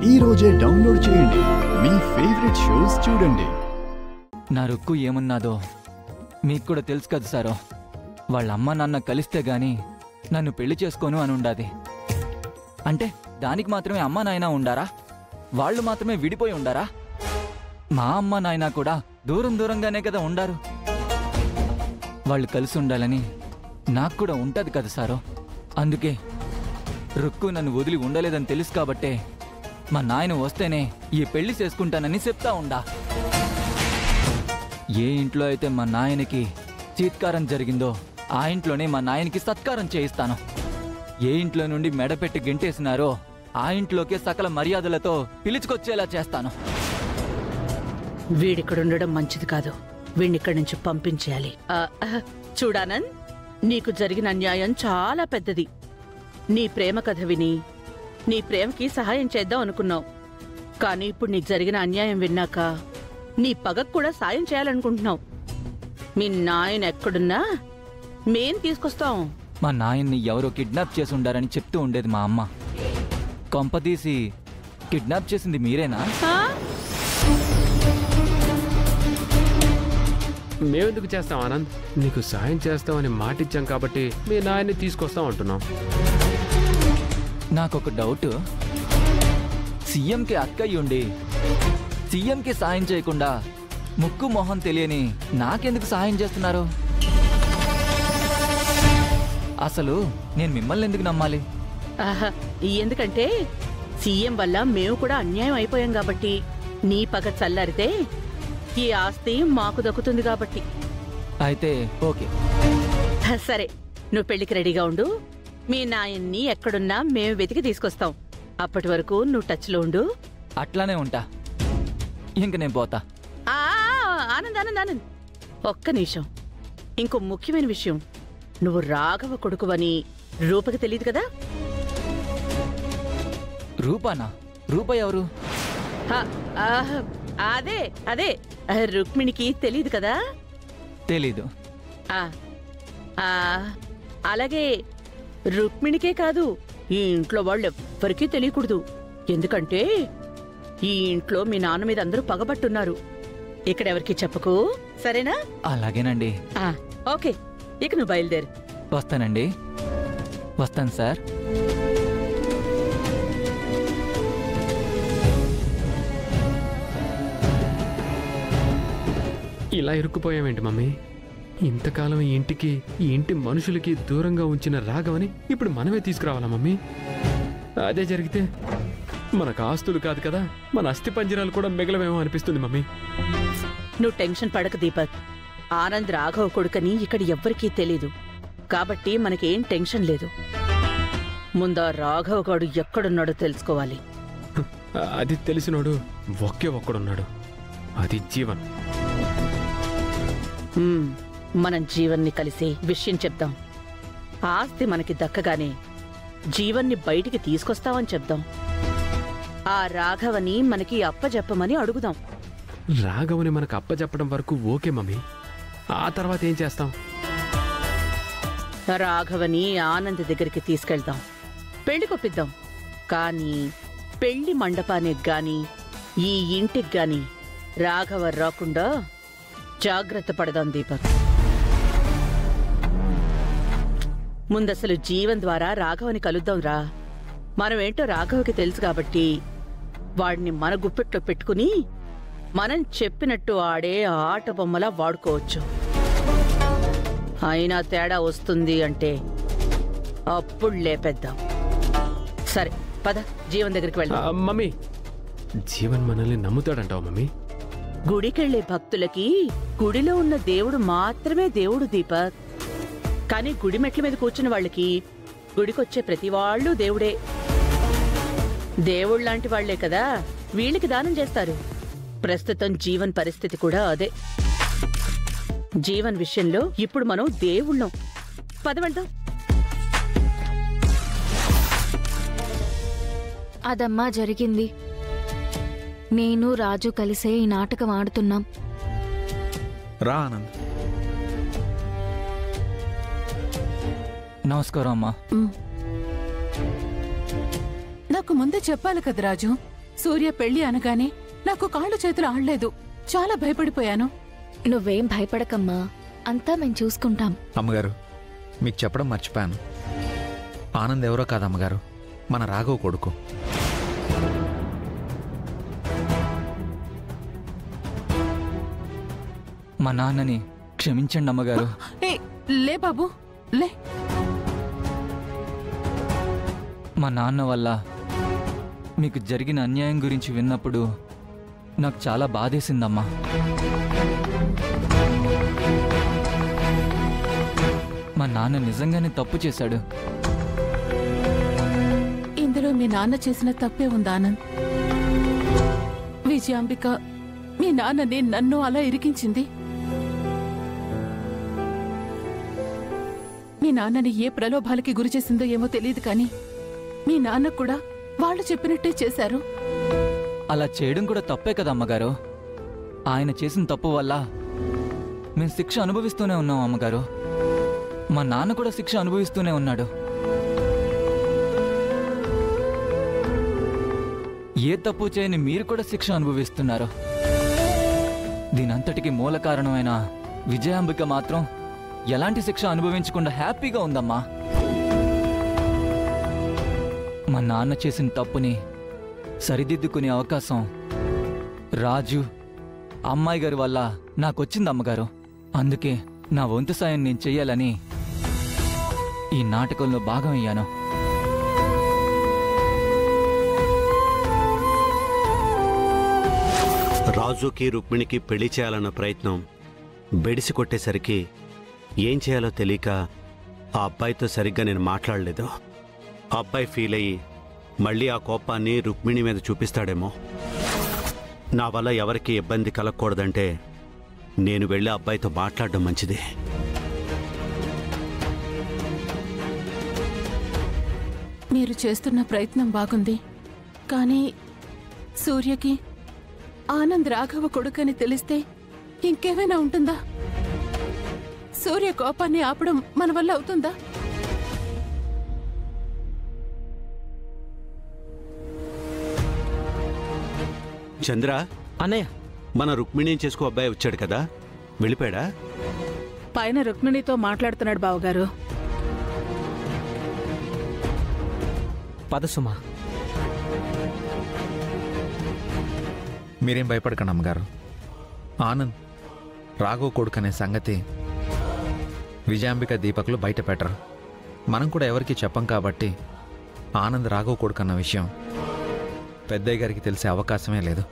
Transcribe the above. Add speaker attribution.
Speaker 1: ఈ రోజే డౌన్లోడ్ చేయండి. మీ ఫేవరెట్ షోస్ చూడండి.
Speaker 2: నా రుక్కు ఏమున్నాదో మీకు కూడా తెలుసు కదా సారో. వాళ్ళ అమ్మ నాన్న కలిస్తే గాని నన్ను పెళ్లి చేసుకోను అని ఉండాది. అంటే దానికి మాత్రమే అమ్మ నాయన ఉండారా? వాళ్ళు మాత్రమే విడిపోయి ఉండారా? మా అమ్మ నాయన కూడా దూరం దూరంగానే కదా ఉండారు. వాళ్ళు కలిసి ఉండాలని నాకు కూడా ఉంటది కదా సారో. అందుకే రుక్కు నన్ను వదిలి ఉండలేదని తెలుసు కాబట్టే మా నాయన వస్తేనే ఈ పెళ్లి చేసుకుంటానని చెప్తా ఉండా. ఏ ఇంట్లో అయితే మా నాయనకి చీత్కారం జరిగిందో ఆ ఇంట్లోనే మా నాయనకి సత్కారం చేయిస్తాను. ఏ ఇంట్లో నుండి మెడపెట్టి గెంటేసినారో ఆ ఇంట్లోకే సకల మర్యాదలతో పిలుచుకొచ్చేలా చేస్తాను.
Speaker 3: వీడిక్కడుండడం మంచిది కాదు. వీడినిక్కడి నుంచి పంపించేయాలి. చూడానంద్, నీకు జరిగిన అన్యాయం చాలా పెద్దది. నీ ప్రేమ కథ విని నీ ప్రేమకి సహాయం చేద్దాం అనుకున్నావు. కానీ ఇప్పుడు నీకు జరిగిన అన్యాయం విన్నాక నీ పగకు కూడా సాయం చేయాలనుకుంటున్నావు. మీ నాయన ఎక్కడున్నా మేం తీసుకొస్తాం.
Speaker 2: మా నాయన్ని ఎవరో కిడ్నాప్ చేసి ఉండారని చెప్తూ ఉండేది మా అమ్మ. కొంపతీసి కిడ్నాప్ చేసింది మీరేనా?
Speaker 4: మేమెందుకు చేస్తాం ఆనంద్? నీకు సాయం చేస్తామని మాటిచ్చాం కాబట్టి మీ నాయన్ని తీసుకొస్తాం అంటున్నాం.
Speaker 2: నాకొక డౌట్. సీఎంకి అక్కయ్యుండి సీఎంకి సాయం చేయకుండా ముక్కు మొహం తెలియని నాకెందుకు సాయం చేస్తున్నారు? అసలు నేను మిమ్మల్ని ఎందుకు నమ్మాలి?
Speaker 3: ఎందుకంటే సీఎం వల్ల మేము కూడా అన్యాయం అయిపోయాం కాబట్టి. నీ పగ చల్లారితే ఈ ఆస్తి మాకు దక్కుతుంది కాబట్టి.
Speaker 2: అయితే ఓకే.
Speaker 3: సరే, నువ్వు పెళ్లికి రెడీగా ఉండు. మీ నాయన్ని ఎక్కడున్నా మేము వెతికి తీసుకొస్తాం. అప్పటి వరకు నువ్వు టచ్లో ఉండు.
Speaker 2: అట్లానే ఉంటా. ఇంక నేను పోతా.
Speaker 3: ఆనంద్ ఆనంద్ ఆనంద్, ఒక్క నిమిషం. ఇంకో ముఖ్యమైన విషయం. నువ్వు రాఘవ కొడుకువని రూపకి తెలియదు కదా?
Speaker 2: రూపానా? రూప ఎవరు?
Speaker 3: అదే అదే రుక్మిణికి తెలీదు కదా?
Speaker 2: తెలీదు.
Speaker 3: అలాగే రుక్మిణికే కాదు, ఈ ఇంట్లో వాళ్ళు ఎవ్వరికీ తెలియకూడదు. ఎందుకంటే ఈ ఇంట్లో మీ నాన్న మీద అందరూ పగబట్టున్నారు. ఇక్కడెవరికి చెప్పకు, సరేనా?
Speaker 2: అలాగేనండి.
Speaker 3: ఓకే, ఇక నువ్వు బయలుదేరు.
Speaker 2: వస్తానండి. వస్తాను సార్.
Speaker 4: ఇలా ఇరుక్కుపోయామేంటి మమ్మీ? ఇంతకాలం ఈ ఇంటికి, ఈ ఇంటి మనుషులకి దూరంగా ఉంచిన రాఘవని ఇప్పుడు మనమే తీసుకురావాలా మమ్మీ? అదే జరిగితే మనకు ఆస్తులు కాదు కదా, మన అస్థి పంజరాలు కూడా మిగలవేమో అనిపిస్తుంది మమ్మీ.
Speaker 3: నువ్వు టెన్షన్ పడక దీపక్. ఆనంద్ రాఘవ కొడుకని ఇక్కడ ఎవ్వరికీ తెలీదు కాబట్టి మనకేం టెన్షన్ లేదు. ముందా రాఘవ గాడు ఎక్కడున్నాడో తెలుసుకోవాలి.
Speaker 4: అది తెలిసినోడు ఒకే ఒక్కడున్నాడు, అది జీవన్.
Speaker 3: మనం జీవన్ని కలిసి విషయం చెప్దాం. ఆస్తి మనకి దక్కగానే జీవన్ని బయటికి తీసుకొస్తామని చెప్దాం. ఆ రాఘవని మనకి అప్పజెప్పమని అడుగుదాం.
Speaker 4: రాఘవని మనకు అప్పజెప్పడం వరకు ఓకే మమ్మీ. ఆ తర్వాత ఏం చేస్తాం?
Speaker 3: రాఘవని ఆనంద్ దగ్గరికి తీసుకెళ్దాం, పెళ్లికొప్పిద్దాం. కానీ పెళ్లి మండపానికి గాని ఈ ఇంటికి గాని రాఘవ రాకుండా జాగ్రత్త పడదాం దీపక్. ముందసలు జీవన్ ద్వారా రాఘవని కలుద్దాం రా. మనమేంటో రాఘవకి తెలుసు కాబట్టి వాడిని మన గుప్పెట్లో పెట్టుకుని మనం చెప్పినట్టు ఆడే ఆట బొమ్మలా వాడుకోవచ్చు. అయినా తేడా వస్తుంది అంటే అప్పుడు లేపేద్దాం. సరే పద, జీవన్ దగ్గరికి వెళ్దాం.
Speaker 4: మమ్మీ, జీవన్ మనల్ని నమ్ముతాడంటావు మమ్మీ?
Speaker 3: గుడికెళ్లే భక్తులకి గుడిలో ఉన్న దేవుడు మాత్రమే దేవుడు దీపక్. కానీ గుడి మెట్ల మీద కూర్చున్న వాళ్ళకి గుడికొచ్చే ప్రతి వాళ్ళు దేవుడే. దేవుళ్లాంటి వాళ్లే కదా వీళ్ళకి దానం చేస్తారు. ప్రస్తుతం జీవన్ పరిస్థితి కూడా అదే. జీవన్ విషయంలో ఇప్పుడు మనం దేవుళ్ళం. పద వెళ్దాం.
Speaker 5: అదమ్మా జరిగింది. నేను రాజు కలిసే ఈ నాటకం ఆడుతున్నాం.
Speaker 1: రా ఆనంద్.
Speaker 2: నమస్కారం అమ్మా.
Speaker 6: నాకు ముందే చెప్పాలి కదా రాజు, సూర్య పెళ్లి అనగానే నాకు కాళ్ళు చేతులు ఆడలేదు. చాలా భయపడిపోయాను.
Speaker 5: నువ్వేం భయపడకమ్మా, అంతా మేం చూసుకుంటాం.
Speaker 7: అమ్మగారు, మీకు చెప్పడం మర్చిపోయాను. ఆనంద్ ఎవరో కాదు అమ్మగారు, మన రాఘవ్ కొడుకు.
Speaker 2: మా నాన్నని క్షమించండి అమ్మగారు.
Speaker 6: ఏ లే బాబు, లే.
Speaker 2: మా నాన్న వల్ల మీకు జరిగిన అన్యాయం గురించి విన్నప్పుడు నాకు చాలా బాధేసిందమ్మా. మా నాన్న నిజంగానే తప్పు చేశాడు.
Speaker 6: ఇందులో మీ నాన్న చేసిన తప్పే ఉంది ఆనంద్. విజయాంబిక మీ నాన్నని నన్ను అలా ఇరికించింది. మీ నాన్నని ఏ ప్రలోభాలకి గురి చేసిందో ఏమో తెలియదు, కానీ మీ నాన్న కూడా వాళ్ళు చెప్పినట్టే చేశారు.
Speaker 2: అలా చేయడం కూడా తప్పే కదా అమ్మగారు. ఆయన చేసిన తప్పు వల్ల మేము శిక్ష అనుభవిస్తూనే ఉన్నాం అమ్మగారు. మా నాన్న కూడా శిక్ష అనుభవిస్తూనే ఉన్నాడు. ఏ తప్పు చేయని మీరు కూడా శిక్ష అనుభవిస్తున్నారు. దీనంతటికి మూల కారణమైన విజయాంబిక మాత్రం ఎలాంటి శిక్ష అనుభవించకుండా హ్యాపీగా ఉందమ్మా. మా నాన్న చేసిన తప్పుని సరిదిద్దుకునే అవకాశం రాజు అమ్మాయి గారి వల్ల నాకొచ్చింది అమ్మగారు. అందుకే నా వంతు సాయం నేను చెయ్యాలని ఈ నాటకంలో భాగమయ్యాను.
Speaker 8: రాజుకి రుక్మిణికి పెళ్లి చేయాలన్న ప్రయత్నం బెడిసి కొట్టేసరికి ఏం చేయాలో తెలియక ఆ అబ్బాయితో సరిగ్గా నేను మాట్లాడలేదు. ఆ అబ్బాయి ఫీల్ అయ్యి మళ్ళీ ఆ కోపాన్ని రుక్మిణి మీద చూపిస్తాడేమో. నా వల్ల ఎవరికి ఇబ్బంది కలగకూడదంటే నేను వెళ్ళి ఆ అబ్బాయితో మాట్లాడడం మంచిది.
Speaker 6: మీరు చేస్తున్న ప్రయత్నం బాగుంది, కానీ సూర్యకి ఆనంద్ రాఘవ కొడుకని తెలిస్తే ఇంకేమైనా ఉంటుందా? సూర్య కోపాన్ని ఆపడం మన వల్ల అవుతుందా?
Speaker 8: చంద్ర,
Speaker 9: అన్నయ్య,
Speaker 8: మన రుక్మిణి చేసుకో అబ్బాయి వచ్చాడు కదా, వెళ్ళిపోయాడా?
Speaker 3: పైన రుక్మిణితో మాట్లాడుతున్నాడు బావగారు.
Speaker 9: పద సుమా.
Speaker 7: మీరేం భయపడకండి అమ్మగారు. ఆనంద్ రాఘవ్ కొడుకు అనే సంగతి విజయాంబిక దీపకులు బయట పెట్టరు. మనం కూడా ఎవరికి చెప్పం కాబట్టి ఆనంద్ రాఘవ్ కొడుకు అన్న విషయం పెద్దయ్య గారికి తెలిసే అవకాశమే లేదు.